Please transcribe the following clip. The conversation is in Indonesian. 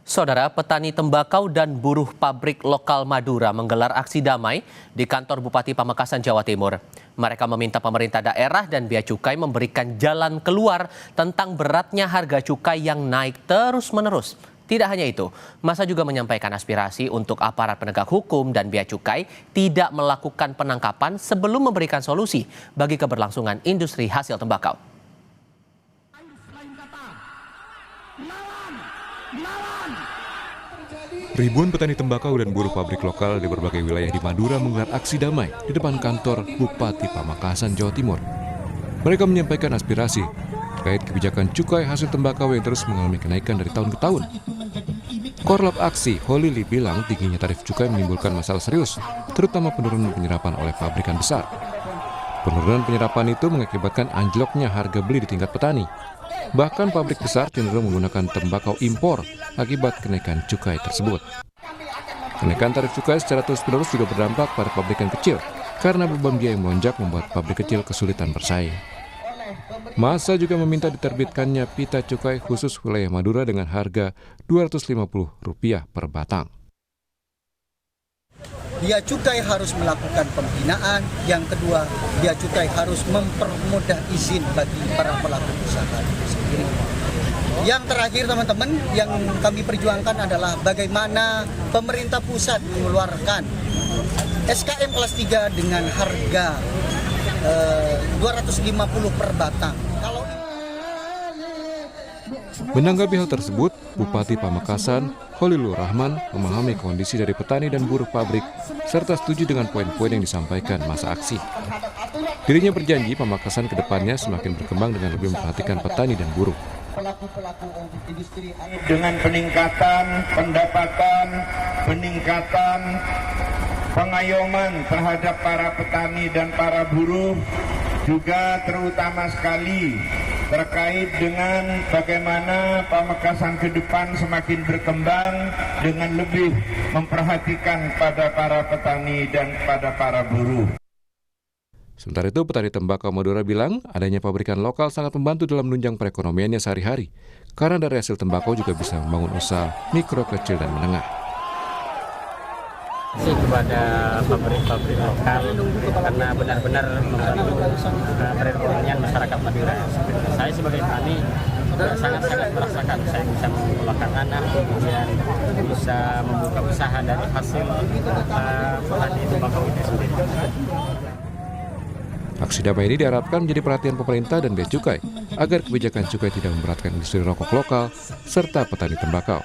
Saudara, petani tembakau dan buruh pabrik lokal Madura menggelar aksi damai di kantor Bupati Pamekasan, Jawa Timur. Mereka meminta pemerintah daerah dan Bea Cukai memberikan jalan keluar tentang beratnya harga cukai yang naik terus-menerus. Tidak hanya itu, massa juga menyampaikan aspirasi untuk aparat penegak hukum dan Bea Cukai tidak melakukan penangkapan sebelum memberikan solusi bagi keberlangsungan industri hasil tembakau. Ribuan petani tembakau dan buruh pabrik lokal di berbagai wilayah di Madura menggelar aksi damai di depan kantor Bupati Pamekasan, Jawa Timur. Mereka menyampaikan aspirasi terkait kebijakan cukai hasil tembakau yang terus mengalami kenaikan dari tahun ke tahun. Korlap aksi, Holili bilang tingginya tarif cukai menimbulkan masalah serius, terutama penurunan penyerapan oleh pabrikan besar. Penurunan penyerapan itu mengakibatkan anjloknya harga beli di tingkat petani. Bahkan pabrik besar cenderung menggunakan tembakau impor akibat kenaikan cukai tersebut. Kenaikan tarif cukai secara terus-menerus juga berdampak pada pabrikan kecil karena beban biaya yang melonjak membuat pabrik kecil kesulitan bersaing. Massa juga meminta diterbitkannya pita cukai khusus wilayah Madura dengan harga Rp250 per batang. Bea Cukai harus melakukan pembinaan. Yang kedua, Bea Cukai harus mempermudah izin bagi para pelaku usaha itu sendiri. Yang terakhir teman-teman, yang kami perjuangkan adalah bagaimana pemerintah pusat mengeluarkan SKM kelas 3 dengan harga 250 per batang. Menanggapi hal tersebut, Bupati Pamekasan, Khalilur Rahman, memahami kondisi dari petani dan buruh pabrik, serta setuju dengan poin-poin yang disampaikan masa aksi. Dirinya berjanji Pamekasan ke depannya semakin berkembang dengan lebih memperhatikan petani dan buruh. Dengan peningkatan pendapatan, peningkatan pengayoman terhadap para petani dan para buruh, juga terutama sekali terkait dengan bagaimana Pamekasan ke depan semakin berkembang dengan lebih memperhatikan pada para petani dan pada para buruh. Sementara itu, petani tembakau Madura bilang adanya pabrikan lokal sangat membantu dalam menunjang perekonomiannya sehari-hari, karena dari hasil tembakau juga bisa membangun usaha mikro, kecil, dan menengah. Kepada pabrik-pabrik lokal karena benar-benar membantu perekonomian masyarakat Madura. Saya sebagai petani sangat-sangat merasakan saya bisa mengelola anak, kemudian bisa membuka usaha dari hasil petani tembakau itu sendiri. Aksi damai ini diharapkan menjadi perhatian pemerintah dan Bea Cukai agar kebijakan cukai tidak memberatkan industri rokok lokal serta petani tembakau.